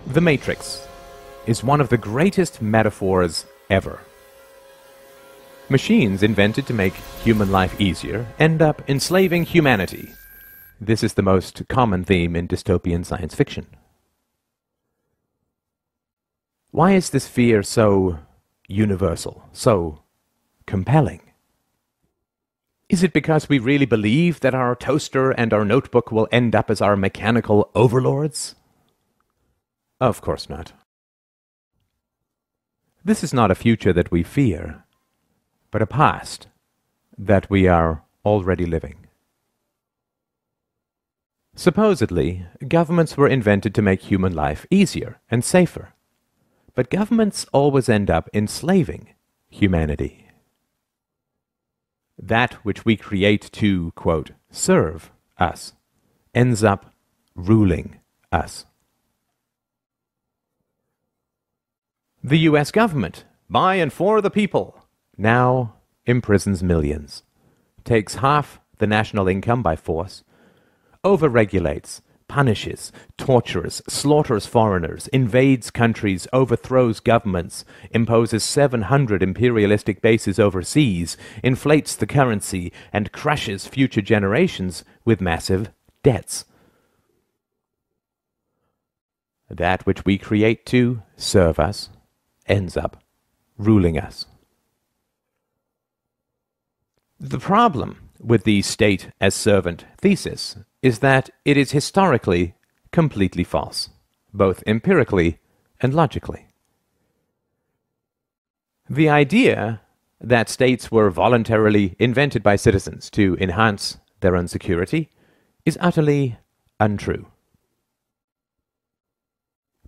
The Matrix is one of the greatest metaphors ever. Machines invented to make human life easier end up enslaving humanity. This is the most common theme in dystopian science fiction. Why is this fear so universal, so compelling? Is it because we really believe that our toaster and our notebook will end up as our mechanical overlords? Of course not. This is not a future that we fear, but a past that we are already living. Supposedly, governments were invented to make human life easier and safer, but governments always end up enslaving humanity. That which we create to, quote, serve us, ends up ruling us. The US government, by and for the people, now imprisons millions, takes half the national income by force, overregulates, punishes, tortures, slaughters foreigners, invades countries, overthrows governments, imposes 700 imperialistic bases overseas, inflates the currency, and crushes future generations with massive debts. That which we create to serve us ends up ruling us. The problem with the state as servant thesis is that it is historically completely false, both empirically and logically. The idea that states were voluntarily invented by citizens to enhance their own security is utterly untrue.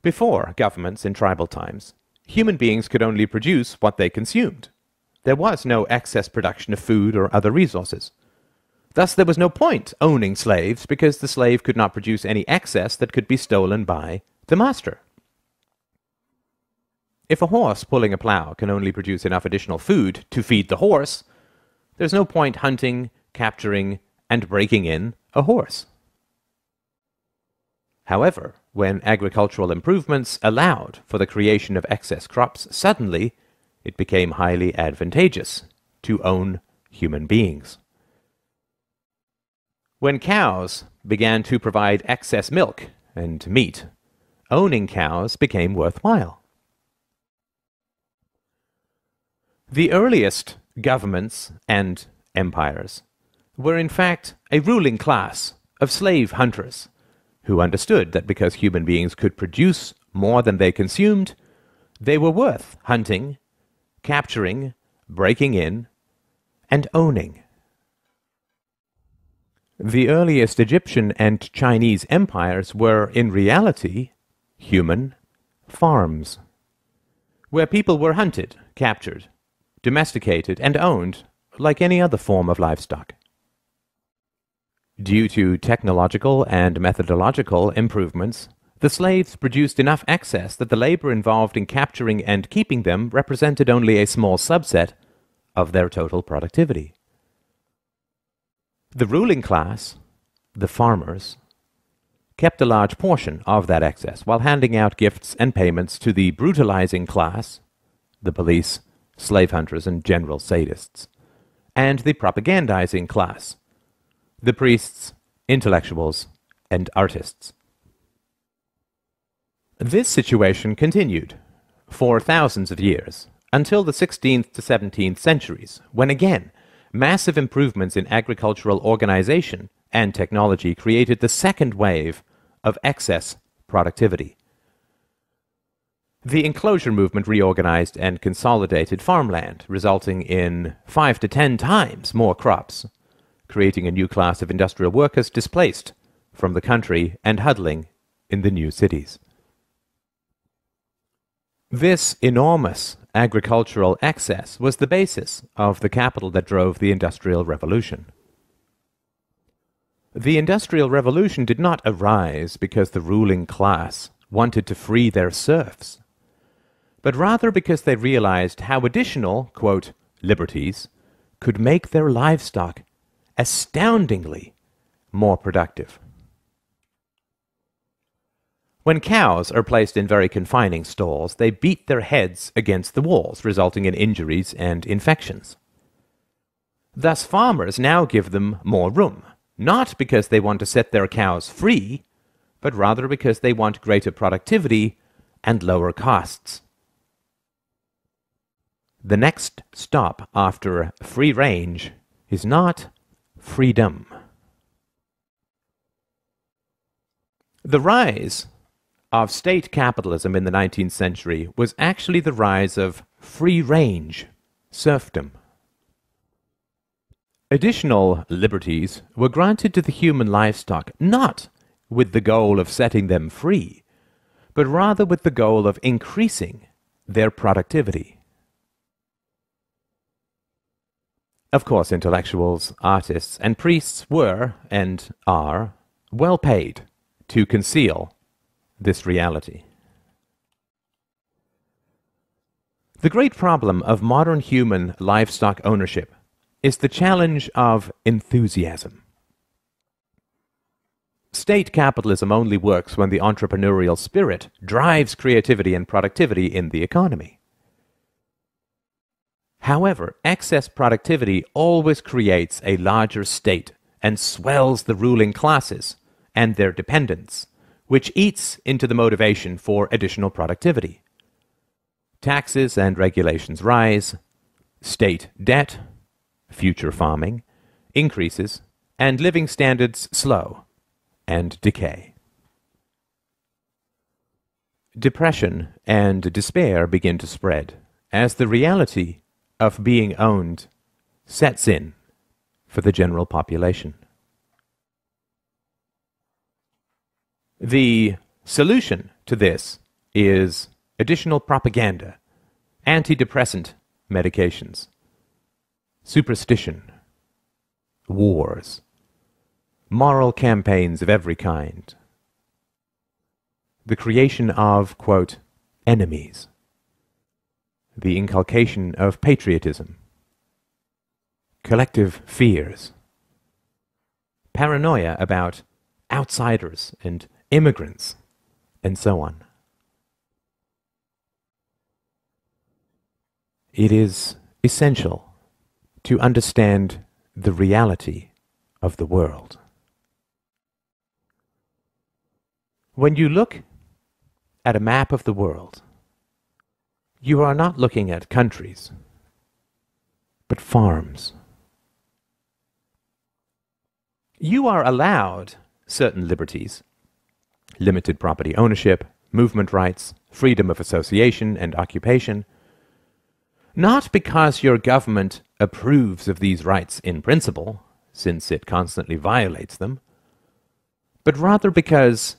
Before governments in tribal times, human beings could only produce what they consumed. There was no excess production of food or other resources. Thus there was no point owning slaves, because the slave could not produce any excess that could be stolen by the master. If a horse pulling a plow can only produce enough additional food to feed the horse, there's no point hunting, capturing, and breaking in a horse. However, when agricultural improvements allowed for the creation of excess crops, suddenly it became highly advantageous to own human beings. When cows began to provide excess milk and meat, owning cows became worthwhile. The earliest governments and empires were in fact a ruling class of slave hunters who understood that because human beings could produce more than they consumed, they were worth hunting, capturing, breaking in, and owning. The earliest Egyptian and Chinese empires were, in reality, human farms, where people were hunted, captured, domesticated, and owned like any other form of livestock. Due to technological and methodological improvements, the slaves produced enough excess that the labor involved in capturing and keeping them represented only a small subset of their total productivity. The ruling class, the farmers, kept a large portion of that excess while handing out gifts and payments to the brutalizing class, the police, slave hunters, and general sadists, and the propagandizing class, the priests, intellectuals, and artists. This situation continued for thousands of years, until the 16th to 17th centuries, when again, massive improvements in agricultural organization and technology created the second wave of excess productivity. The enclosure movement reorganized and consolidated farmland, resulting in 5 to 10 times more crops, creating a new class of industrial workers displaced from the country and huddling in the new cities. This enormous agricultural excess was the basis of the capital that drove the Industrial Revolution. The Industrial Revolution did not arise because the ruling class wanted to free their serfs, but rather because they realized how additional, quote, liberties could make their livestock astoundingly more productive. When cows are placed in very confining stalls, they beat their heads against the walls, resulting in injuries and infections. Thus, farmers now give them more room, not because they want to set their cows free, but rather because they want greater productivity and lower costs. The next stop after free range is not freedom. The rise of state capitalism in the 19th century was actually the rise of free-range serfdom. Additional liberties were granted to the human livestock not with the goal of setting them free, but rather with the goal of increasing their productivity. Of course, intellectuals, artists, and priests were, and are, well paid to conceal this reality. The great problem of modern human livestock ownership is the challenge of enthusiasm. State capitalism only works when the entrepreneurial spirit drives creativity and productivity in the economy. However, excess productivity always creates a larger state and swells the ruling classes and their dependents, which eats into the motivation for additional productivity. Taxes and regulations rise, state debt, future farming, increases, and living standards slow and decay. Depression and despair begin to spread as the reality of being owned sets in for the general population. The solution to this is additional propaganda, antidepressant medications, superstition, wars, moral campaigns of every kind, the creation of, quote, enemies, the inculcation of patriotism, collective fears, paranoia about outsiders and immigrants, and so on. It is essential to understand the reality of the world. When you look at a map of the world, you are not looking at countries, but farms. You are allowed certain liberties, limited property ownership, movement rights, freedom of association and occupation, not because your government approves of these rights in principle, since it constantly violates them, but rather because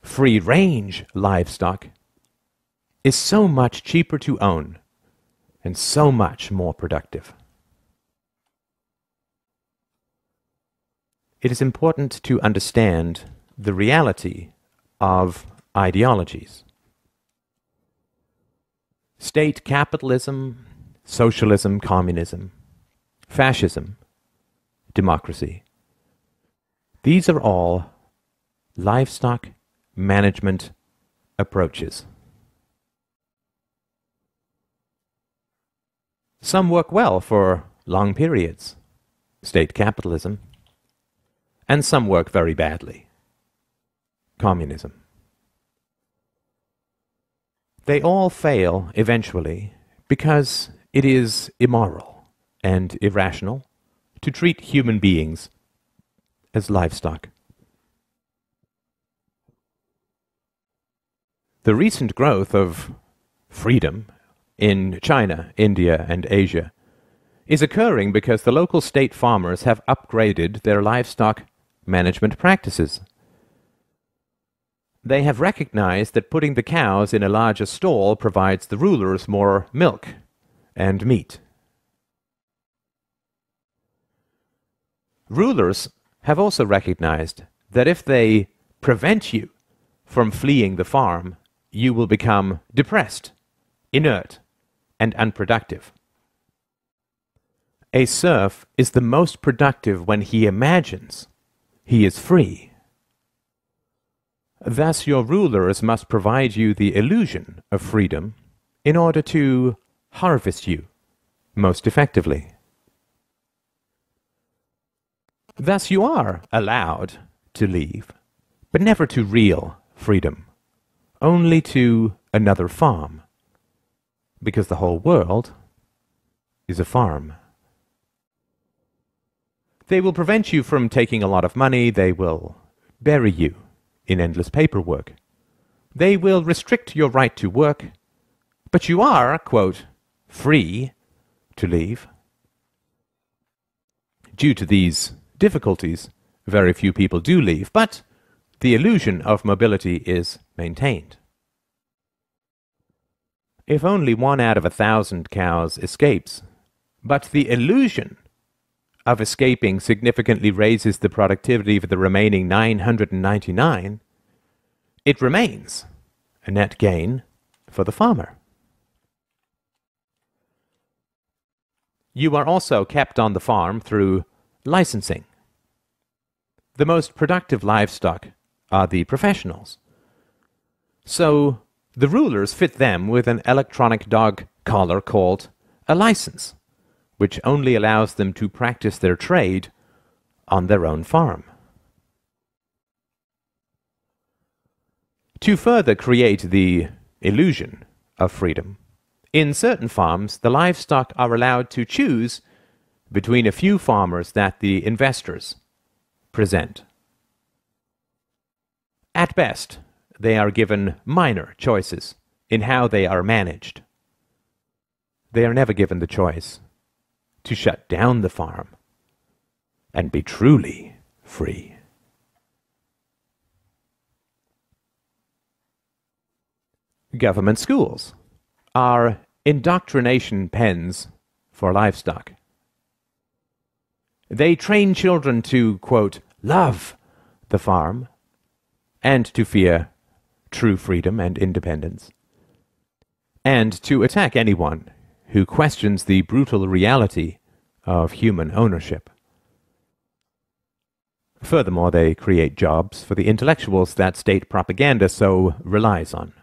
free-range livestock is so much cheaper to own and so much more productive. It is important to understand the reality of ideologies. State capitalism, socialism, communism, fascism, democracy. These are all livestock management approaches. Some work well for long periods, state capitalism, and some work very badly, communism. They all fail eventually because it is immoral and irrational to treat human beings as livestock. The recent growth of freedom in China, India, and Asia is occurring because the local state farmers have upgraded their livestock management practices. They have recognized that putting the cows in a larger stall provides the rulers more milk and meat. Rulers have also recognized that if they prevent you from fleeing the farm, you will become depressed, inert, and unproductive. A serf is the most productive when he imagines he is free. Thus your rulers must provide you the illusion of freedom in order to harvest you most effectively. Thus you are allowed to leave, but never to real freedom, only to another farm, because the whole world is a farm. They will prevent you from taking a lot of money. They will bury you in endless paperwork. They will restrict your right to work, but you are, quote, free to leave. Due to these difficulties, very few people do leave, but the illusion of mobility is maintained. If only 1 out of 1,000 cows escapes, but the illusion of escaping significantly raises the productivity for the remaining 999, it remains a net gain for the farmer. You are also kept on the farm through licensing. The most productive livestock are the professionals. So the rulers fit them with an electronic dog collar called a license, which only allows them to practice their trade on their own farm. To further create the illusion of freedom, in certain farms the livestock are allowed to choose between a few farmers that the investors present. At best, they are given minor choices in how they are managed. They are never given the choice to shut down the farm and be truly free. Government schools are indoctrination pens for livestock. They train children to, quote, love the farm and to fear true freedom and independence, and to attack anyone who questions the brutal reality of human ownership. Furthermore, they create jobs for the intellectuals that state propaganda so relies on.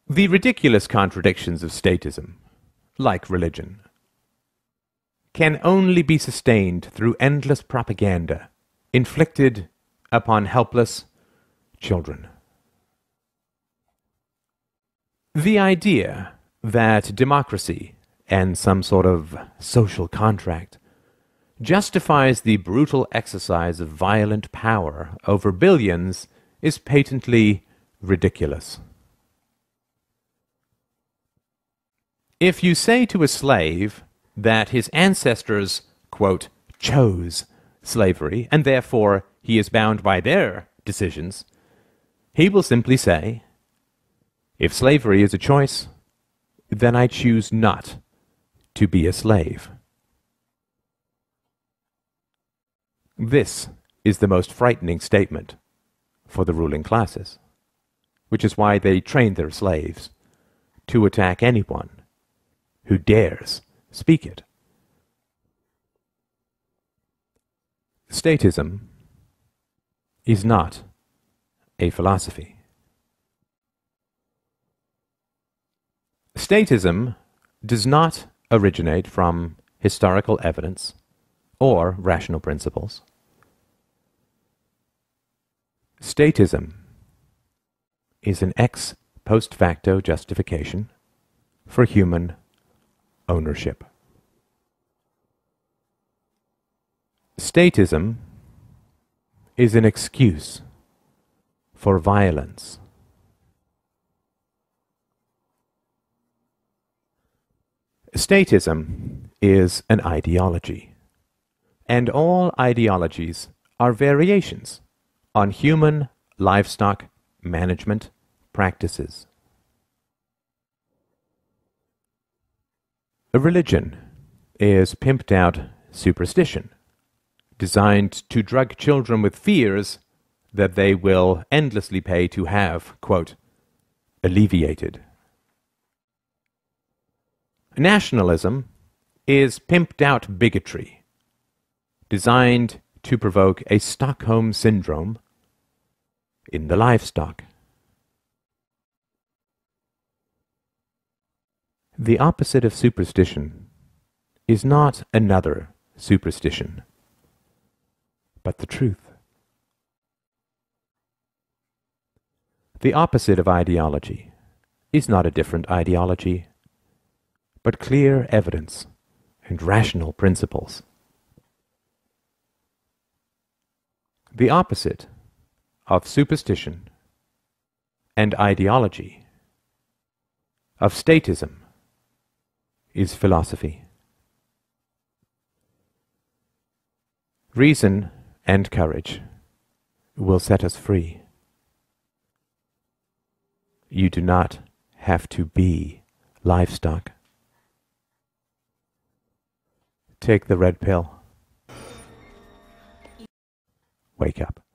The ridiculous contradictions of statism, like religion, can only be sustained through endless propaganda inflicted upon helpless children. The idea that democracy and some sort of social contract justifies the brutal exercise of violent power over billions is patently ridiculous. If you say to a slave that his ancestors, quote, chose slavery, and therefore he is bound by their decisions, he will simply say, if slavery is a choice, then I choose not to be a slave. This is the most frightening statement for the ruling classes, which is why they train their slaves to attack anyone who dares speak it. Statism is not a philosophy. Statism does not originate from historical evidence or rational principles. Statism is an ex post facto justification for human ownership. Statism is an excuse for violence. Statism is an ideology, and all ideologies are variations on human livestock management practices. A religion is pimped out superstition, designed to drug children with fears that they will endlessly pay to have, quote, alleviated. Nationalism is pimped out bigotry, designed to provoke a Stockholm syndrome in the livestock. The opposite of superstition is not another superstition, but the truth. The opposite of ideology is not a different ideology, but clear evidence and rational principles. The opposite of superstition and ideology, of statism, is philosophy. Reason and courage will set us free. You do not have to be livestock. Take the red pill. Wake up.